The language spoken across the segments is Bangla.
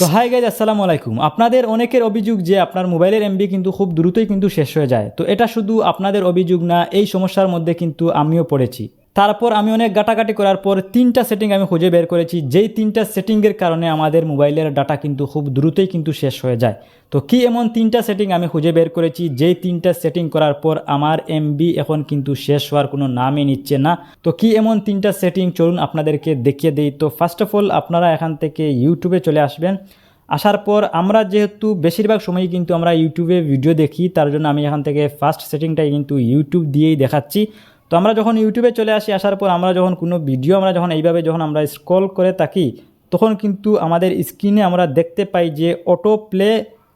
তো হাই গাইজ, আসসালামু আলাইকুম। আপনাদের অনেকের অভিযোগ যে আপনার মোবাইলের এমবি কিন্তু খুব দ্রুতই কিন্তু শেষ হয়ে যায়। তো এটা শুধু আপনাদের অভিযোগ না, এই সমস্যার মধ্যে কিন্তু আমিও পড়েছি। তারপর আমি অনেক ঘাটাঘাটি করার পর 3টা সেটিং আমি খুঁজে বের করেছি, যেই 3টা সেটিংয়ের কারণে আমাদের মোবাইলের ডাটা কিন্তু খুব দ্রুতই কিন্তু শেষ হয়ে যায়। তো কি এমন 3টা সেটিং আমি খুঁজে বের করেছি যেই 3টা সেটিং করার পর আমার এমবি এখন কিন্তু শেষ হওয়ার কোনো নামই নিচ্ছে না। তো কি এমন 3টা সেটিং, চলুন আপনাদেরকে দেখিয়ে দিই। তো ফার্স্ট অফ অল আপনারা এখান থেকে ইউটিউবে চলে আসবেন। আসার পর আমরা যেহেতু বেশিরভাগ সময়ই কিন্তু আমরা ইউটিউবে ভিডিও দেখি, তার জন্য আমি এখান থেকে ফার্স্ট সেটিংটাই কিন্তু ইউটিউব দিয়েই দেখাচ্ছি। তো আমরা যখন ইউটিউবে চলে আসি, আসার পর আমরা যখন কোনো ভিডিও এইভাবে যখন আমরা স্ক্রল করে থাকি, তখন কিন্তু আমাদের স্ক্রিনে আমরা দেখতে পাই যে অটো প্লে,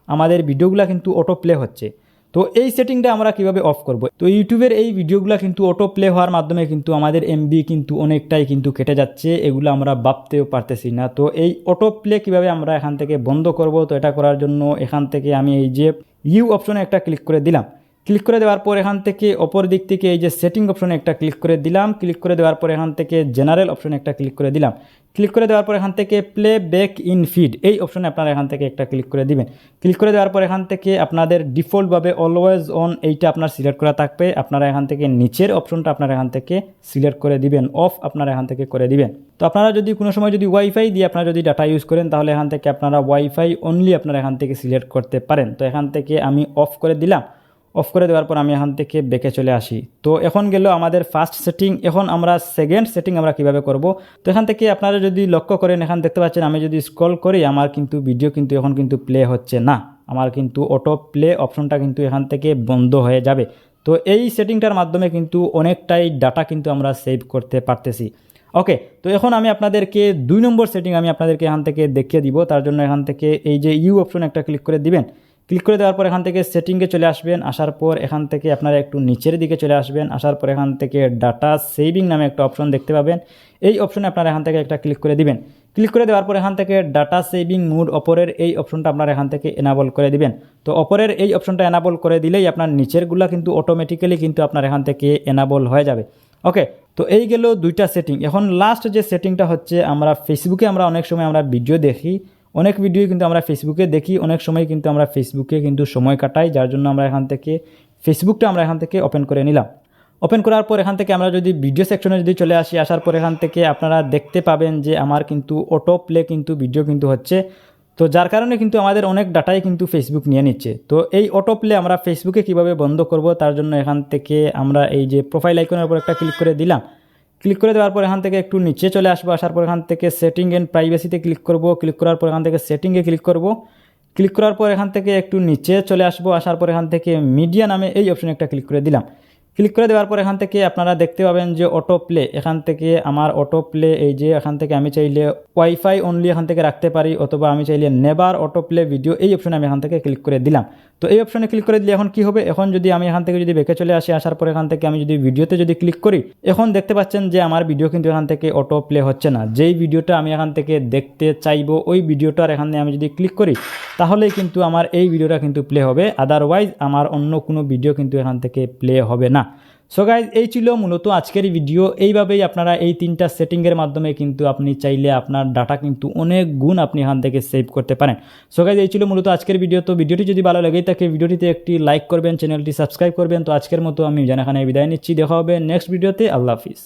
আমাদের ভিডিওগুলো কিন্তু অটো প্লে হচ্ছে। তো এই সেটিংটা আমরা কিভাবে অফ করব? তো ইউটিউবের এই ভিডিওগুলো কিন্তু অটো প্লে হওয়ার মাধ্যমে কিন্তু আমাদের এমবি কিন্তু অনেকটাই কিন্তু কেটে যাচ্ছে, এগুলো আমরা ভাবতেও পারতেছি না। তো এই অটো প্লে কীভাবে আমরা এখান থেকে বন্ধ করব? তো এটা করার জন্য এখান থেকে আমি এই যে ইউ অপশনে একটা ক্লিক করে দিলাম। ক্লিক করে দেওয়ার পর এখান থেকে অপর দিক থেকে এই যে সেটিং অপশনে একটা ক্লিক করে দিলাম। ক্লিক করে দেওয়ার পর এখান থেকে জেনারেল অপশনে একটা ক্লিক করে দিলাম। ক্লিক করে দেওয়ার পর এখান থেকে প্লে ব্যাক ইন ফিড, এই অপশনে আপনারা এখান থেকে একটা ক্লিক করে দিবেন। ক্লিক করে দেওয়ার পর এখান থেকে আপনাদের ডিফল্টভাবে অলওয়েজ অন এইটা আপনার সিলেক্ট করা থাকবে। আপনারা এখান থেকে নিচের অপশনটা আপনারা এখান থেকে সিলেক্ট করে দিবেন, অফ আপনারা এখান থেকে করে দিবেন। তো আপনারা যদি কোনো সময় যদি ওয়াইফাই দিয়ে আপনারা যদি ডাটা ইউজ করেন, তাহলে এখান থেকে আপনারা ওয়াইফাই অনলি আপনারা এখান থেকে সিলেক্ট করতে পারেন। তো এখান থেকে আমি অফ করে দিলাম। অফ করে দেওয়ার পর আমি এখান থেকে ব্যাকে চলে আসি। তো এখন গেল আমাদের ফার্স্ট সেটিং। এখন আমরা সেকেন্ড সেটিং আমরা কিভাবে করব? তো এখান থেকে আপনারা যদি লক্ষ্য করেন, এখান দেখতে পাচ্ছেন আমি যদি স্ক্রল করি, আমার কিন্তু ভিডিও কিন্তু এখন কিন্তু প্লে হচ্ছে না। আমার কিন্তু অটো প্লে অপশনটা কিন্তু এখান থেকে বন্ধ হয়ে যাবে। তো এই সেটিংটার মাধ্যমে কিন্তু অনেকটাই ডাটা কিন্তু আমরা সেভ করতে পারতেছি। ওকে, তো এখন আমি আপনাদেরকে 2 নম্বর সেটিং আমি আপনাদেরকে এখান থেকে দেখিয়ে দিব। তার জন্য এখান থেকে এই যে ইউ অপশন একটা ক্লিক করে দিবেন। ক্লিক করে দেওয়ার পর এখান থেকে সেটিংয়ে চলে আসবেন। আসার পর এখান থেকে আপনারা একটু নিচের দিকে চলে আসবেন। আসার পর এখান থেকে ডাটা সেভিং নামে একটা অপশন দেখতে পাবেন। এই অপশনে আপনারা এখান থেকে একটা ক্লিক করে দিবেন। ক্লিক করে দেওয়ার পর এখান থেকে ডাটা সেভিং মোড অপরের এই অপশনটা আপনারা এখান থেকে এনাবল করে দিবেন। তো অপরের এই অপশনটা এনাবল করে দিলেই আপনার নিচেরগুলো কিন্তু অটোমেটিক্যালি কিন্তু আপনার এখান থেকে এনাবল হয়ে যাবে। ওকে, তো এই গেল 2টা সেটিং। এখন লাস্ট যে সেটিংটা হচ্ছে, আমরা ফেসবুকে আমরা অনেক সময় আমরা ভিডিও দেখি, অনেক ভিডিও কিন্তু আমরা ফেসবুকে দেখি, অনেক সময় কিন্তু আমরা ফেসবুকে কিন্তু সময় কাটাই, যার জন্য আমরা এখান থেকে ফেসবুকটা আমরা এখান থেকে ওপেন করে নিলাম। ওপেন করার পর এখান থেকে আমরা যদি ভিডিও সেকশনে যদি চলে আসি, আসার পর এখান থেকে আপনারা দেখতে পাবেন যে আমার কিন্তু অটো প্লে কিন্তু ভিডিও কিন্তু হচ্ছে। তো যার কারণে কিন্তু আমাদের অনেক ডাটাই কিন্তু ফেসবুক নিয়ে নিচ্ছে। তো এই অটো প্লে আমরা ফেসবুকে কিভাবে বন্ধ করব? তার জন্য এখান থেকে আমরা এই যে প্রোফাইল আইকনের উপর একটা ক্লিক করে দিলাম। ক্লিক করে দেওয়ার পর এখান থেকে একটু নিচে চলে আসবো। আসার পর এখান থেকে সেটিং এন্ড প্রাইভেসিতে ক্লিক করব। ক্লিক করার পর এখান থেকে সেটিংয়ে ক্লিক করব। ক্লিক করার পর এখান থেকে একটু নিচে চলে আসবো। আসার পর এখান থেকে মিডিয়া নামে এই অপশনে একটা ক্লিক করে দিলাম। ক্লিক করে দেওয়ার পর এখান থেকে আপনারা দেখতে পাবেন যে অটো প্লে, এখান থেকে আমার অটো প্লে এই যে এখান থেকে আমি চাইলে ওয়াইফাই অনলি এখান থেকে রাখতে পারি, অথবা আমি চাইলে নেভার অটো প্লে ভিডিও, এই অপশনে আমি এখান থেকে ক্লিক করে দিলাম। তো এই অপশনে ক্লিক করে দিলে এখন কি হবে? এখন যদি আমি এখান থেকে যদি ব্যাকে চলে আসি, আসার পর এখান থেকে আমি যদি ভিডিওতে যদি ক্লিক করি, এখন দেখতে পাচ্ছেন যে আমার ভিডিও কিন্তু এখান থেকে অটো প্লে হচ্ছে না। যেই ভিডিওটা আমি এখান থেকে দেখতে চাইবো ওই ভিডিওটার এখানে আমি যদি ক্লিক করি, তাহলেই কিন্তু আমার এই ভিডিওটা কিন্তু প্লে হবে, আদারওয়াইজ আমার অন্য কোনো ভিডিও কিন্তু এখান থেকে প্লে হবে না। সো গাইজ, এই ছিল মূলত আজকের ভিডিও। এইভাবেই আপনারা এই 3টা সেটিংয়ের মাধ্যমে কিন্তু আপনি চাইলে আপনার ডাটা কিন্তু অনেক গুণ আপনি এখান থেকে সেভ করতে পারেন। সো গাইজ, এই ছিল মূলত আজকের ভিডিও। তো ভিডিওটি যদি ভালো লাগে থাকে, ভিডিওটিতে একটি লাইক করবেন, চ্যানেলটি সাবস্ক্রাইব করবেন। তো আজকের মতো আমি জানাখানে বিদায় নিচ্ছি। দেখা হবে নেক্সট ভিডিওতে। আল্লাহ হাফিজ।